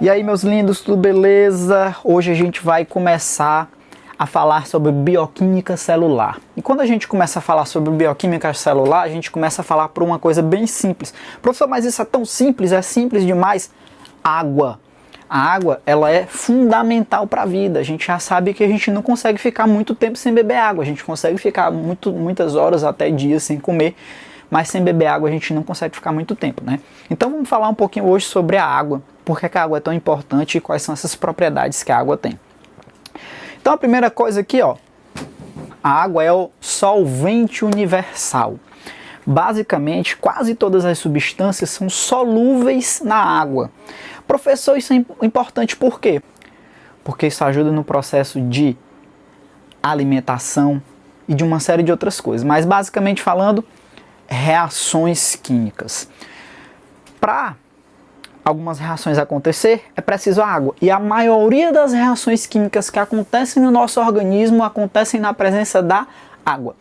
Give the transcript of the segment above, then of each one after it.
E aí, meus lindos, tudo beleza? Hoje a gente vai começar a falar sobre bioquímica celular. E quando a gente começa a falar sobre bioquímica celular, a gente começa a falar por uma coisa bem simples. Professor, mas isso é tão simples, é simples demais. Água. A água, ela é fundamental para a vida. A gente já sabe que a gente não consegue ficar muito tempo sem beber água. A gente consegue ficar muitas horas, até dias, sem comer. Mas sem beber água a gente não consegue ficar muito tempo, né? Então vamos falar um pouquinho hoje sobre a água. Por que a água é tão importante e quais são essas propriedades que a água tem. Então a primeira coisa aqui, ó. A água é o solvente universal. Basicamente, quase todas as substâncias são solúveis na água. Professor, isso é importante por quê? Porque isso ajuda no processo de alimentação e de uma série de outras coisas. Mas basicamente falando, reações químicas. Para algumas reações acontecer, é preciso a água. E a maioria das reações químicas que acontecem no nosso organismo acontecem na presença da água.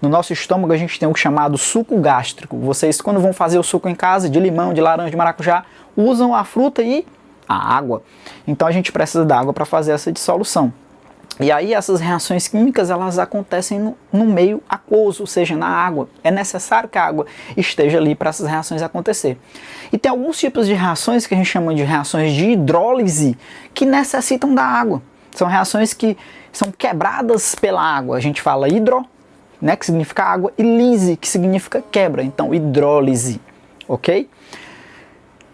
No nosso estômago a gente tem o chamado suco gástrico. Vocês, quando vão fazer o suco em casa, de limão, de laranja, de maracujá, usam a fruta e a água. Então a gente precisa da água para fazer essa dissolução. E aí essas reações químicas, elas acontecem no meio aquoso, ou seja, na água. É necessário que a água esteja ali para essas reações acontecer. E tem alguns tipos de reações que a gente chama de reações de hidrólise que necessitam da água. São reações que são quebradas pela água. A gente fala hidro, né, que significa água, e lise, que significa quebra. Então, hidrólise, ok?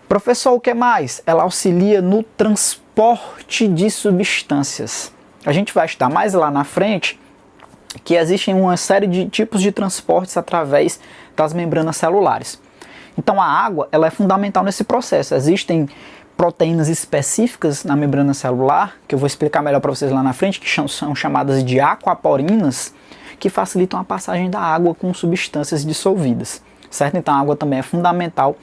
Professor, o que mais? Ela auxilia no transporte de substâncias. A gente vai estudar mais lá na frente que existem uma série de tipos de transportes através das membranas celulares. Então a água, ela é fundamental nesse processo. Existem proteínas específicas na membrana celular, que eu vou explicar melhor para vocês lá na frente, que são chamadas de aquaporinas, que facilitam a passagem da água com substâncias dissolvidas, certo? Então a água também é fundamental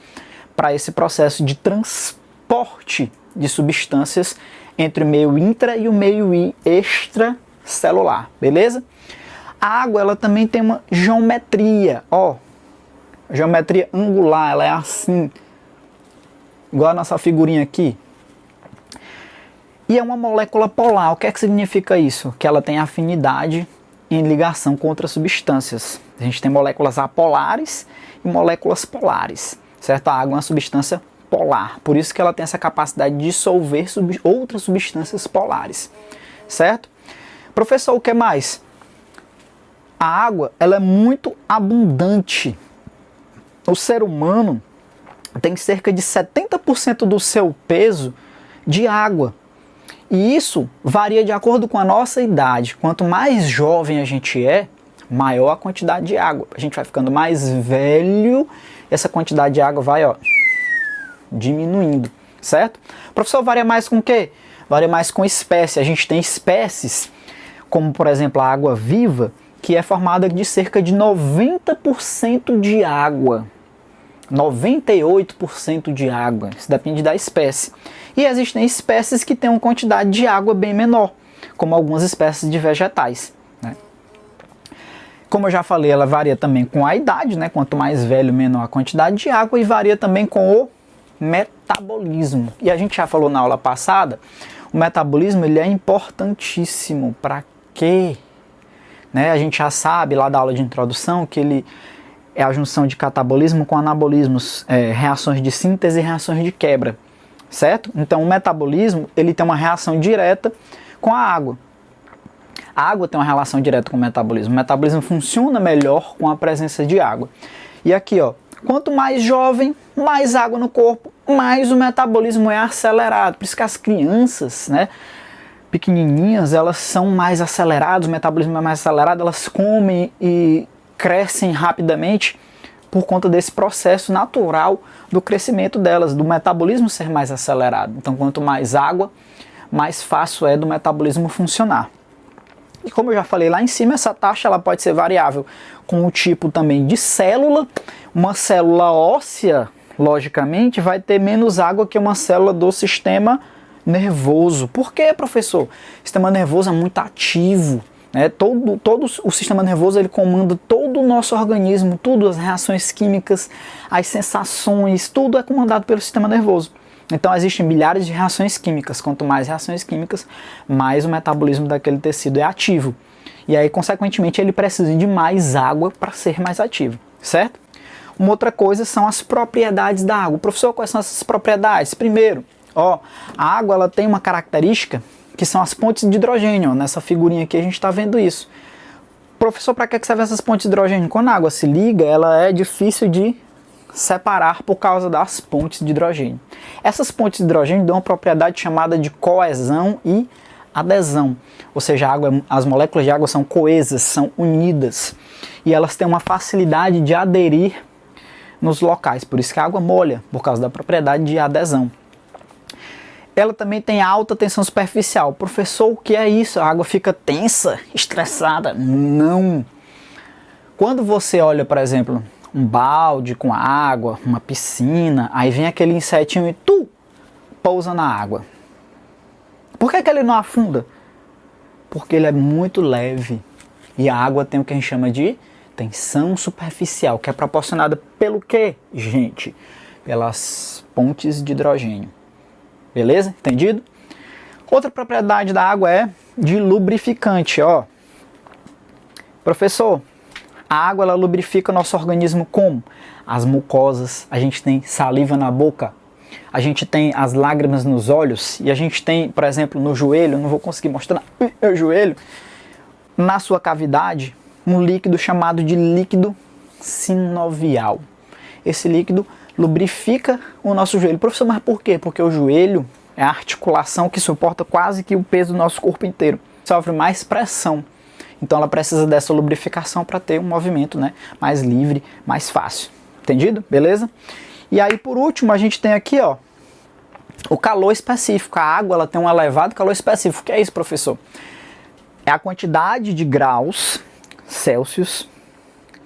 para esse processo de transporte de substâncias entre o meio intra e o meio extracelular, beleza? A água, ela também tem uma geometria, ó, geometria angular, ela é assim, igual a nossa figurinha aqui. E é uma molécula polar. O que é que significa isso? Que ela tem afinidade em ligação com outras substâncias. A gente tem moléculas apolares e moléculas polares, certo? A água é uma substância polar, por isso que ela tem essa capacidade de dissolver outras substâncias polares, certo? Professor, o que mais? A água, ela é muito abundante. O ser humano tem cerca de 70% do seu peso de água. E isso varia de acordo com a nossa idade. Quanto mais jovem a gente é, maior a quantidade de água. A gente vai ficando mais velho, essa quantidade de água vai, ó, diminuindo, certo? Professor, varia mais com o quê? Varia mais com espécie. A gente tem espécies, como por exemplo a água viva, que é formada de cerca de 90% de água. 98% de água. Isso depende da espécie. E existem espécies que têm uma quantidade de água bem menor, como algumas espécies de vegetais, né? Como eu já falei, ela varia também com a idade, né? Quanto mais velho, menor a quantidade de água, e varia também com o metabolismo. E a gente já falou na aula passada, o metabolismo, ele é importantíssimo. Para quê? Né? A gente já sabe lá da aula de introdução que ele é a junção de catabolismo com anabolismos, reações de síntese e reações de quebra, certo? Então o metabolismo, ele tem uma reação direta com a água. A água tem uma relação direta com o metabolismo. O metabolismo funciona melhor com a presença de água. E aqui, ó, quanto mais jovem, mais água no corpo, mais o metabolismo é acelerado. Por isso que as crianças, né, pequenininhas, elas são mais aceleradas, o metabolismo é mais acelerado, elas comem e crescem rapidamente por conta desse processo natural do crescimento delas, do metabolismo ser mais acelerado. Então, quanto mais água, mais fácil é do metabolismo funcionar. E como eu já falei lá em cima, essa taxa ela pode ser variável com o tipo também de célula. Uma célula óssea, logicamente, vai ter menos água que uma célula do sistema nervoso. Por quê, professor? O sistema nervoso é muito ativo, né? Todo o sistema nervoso, ele comanda todo o nosso organismo, tudo, as reações químicas, as sensações, tudo é comandado pelo sistema nervoso. Então existem milhares de reações químicas. Quanto mais reações químicas, mais o metabolismo daquele tecido é ativo. E aí, consequentemente, ele precisa de mais água para ser mais ativo, certo? Uma outra coisa são as propriedades da água. Professor, quais são essas propriedades? Primeiro, a água ela tem uma característica que são as pontes de hidrogênio. Nessa figurinha aqui a gente está vendo isso. Professor, para que servem essas pontes de hidrogênio? Quando a água se liga, ela é difícil de separar por causa das pontes de hidrogênio. Essas pontes de hidrogênio dão uma propriedade chamada de coesão e adesão. Ou seja, as moléculas de água são coesas, são unidas. E elas têm uma facilidade de aderir nos locais. Por isso que a água molha, por causa da propriedade de adesão. Ela também tem alta tensão superficial. Professor, o que é isso? A água fica tensa, estressada? Não. Quando você olha, por exemplo, um balde com água, uma piscina, aí vem aquele insetinho e pousa na água. Por que ele não afunda? Porque ele é muito leve. E a água tem o que a gente chama de tensão superficial, que é proporcionada pelo quê, gente? Pelas pontes de hidrogênio. Beleza? Entendido? Outra propriedade da água é de lubrificante, Professor, a água ela lubrifica o nosso organismo como? As mucosas, a gente tem saliva na boca, a gente tem as lágrimas nos olhos e a gente tem, por exemplo, no joelho, não vou conseguir mostrar o joelho, na sua cavidade, um líquido chamado de líquido sinovial. Esse líquido lubrifica o nosso joelho. Professor, mas por quê? Porque o joelho é a articulação que suporta quase que o peso do nosso corpo inteiro. Sofre mais pressão. Então ela precisa dessa lubrificação para ter um movimento, né, mais livre, mais fácil. Entendido? Beleza? E aí, por último, a gente tem aqui, o calor específico. A água ela tem um elevado calor específico. O que é isso, professor? É a quantidade de graus Celsius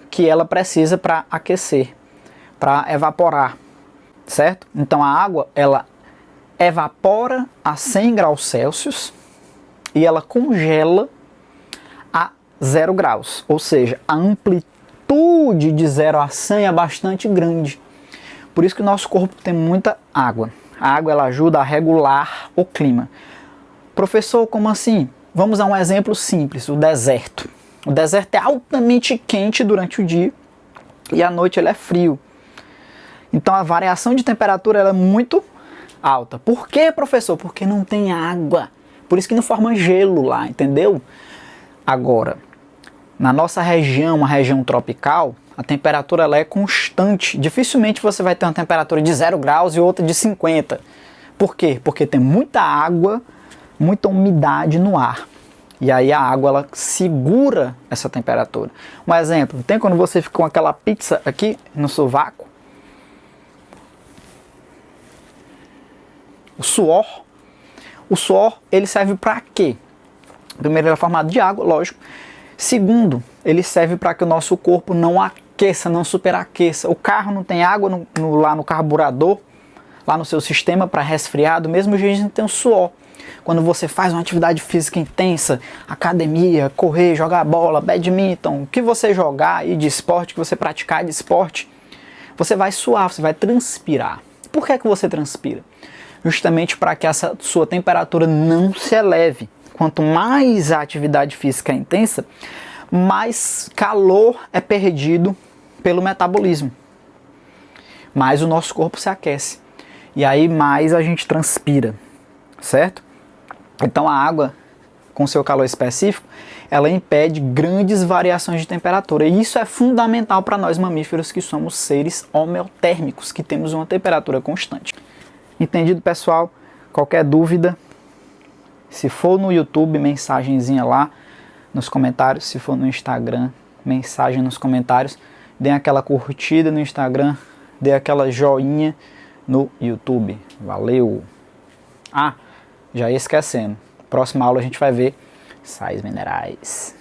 que ela precisa para aquecer, para evaporar, certo? Então a água, ela evapora a 100 graus Celsius e ela congela a 0 graus. Ou seja, a amplitude de 0 a 100 é bastante grande. Por isso que o nosso corpo tem muita água. A água ela ajuda a regular o clima. Professor, como assim? Vamos a um exemplo simples, o deserto. O deserto é altamente quente durante o dia e à noite ele é frio. Então a variação de temperatura ela é muito alta. Por quê, professor? Porque não tem água. Por isso que não forma gelo lá, entendeu? Agora, na nossa região, uma região tropical, a temperatura ela é constante. Dificilmente você vai ter uma temperatura de 0 graus e outra de 50. Por quê? Porque tem muita água, muita umidade no ar. E aí a água ela segura essa temperatura. Um exemplo, tem quando você fica com aquela pizza aqui no sovaco? O suor ele serve para quê? Primeiro, ele é formado de água, lógico. Segundo, ele serve para que o nosso corpo não aqueça, não superaqueça. O carro não tem água lá no carburador, lá no seu sistema para resfriar. Do mesmo jeito a gente tem o suor. Quando você faz uma atividade física intensa, academia, correr, jogar bola, badminton, o que você jogar aí de esporte, que você praticar de esporte, você vai suar, você vai transpirar. Por que você transpira? Justamente para que essa sua temperatura não se eleve. Quanto mais a atividade física é intensa, mais calor é perdido pelo metabolismo. Mais o nosso corpo se aquece. E aí mais a gente transpira, certo? Então a água, com seu calor específico, ela impede grandes variações de temperatura. E isso é fundamental para nós mamíferos que somos seres homeotérmicos, que temos uma temperatura constante. Entendido, pessoal? Qualquer dúvida, se for no YouTube, mensagenzinha lá nos comentários. Se for no Instagram, mensagem nos comentários. Dê aquela curtida no Instagram, dê aquela joinha no YouTube. Valeu! Ah, já ia esquecendo. Próxima aula a gente vai ver sais minerais.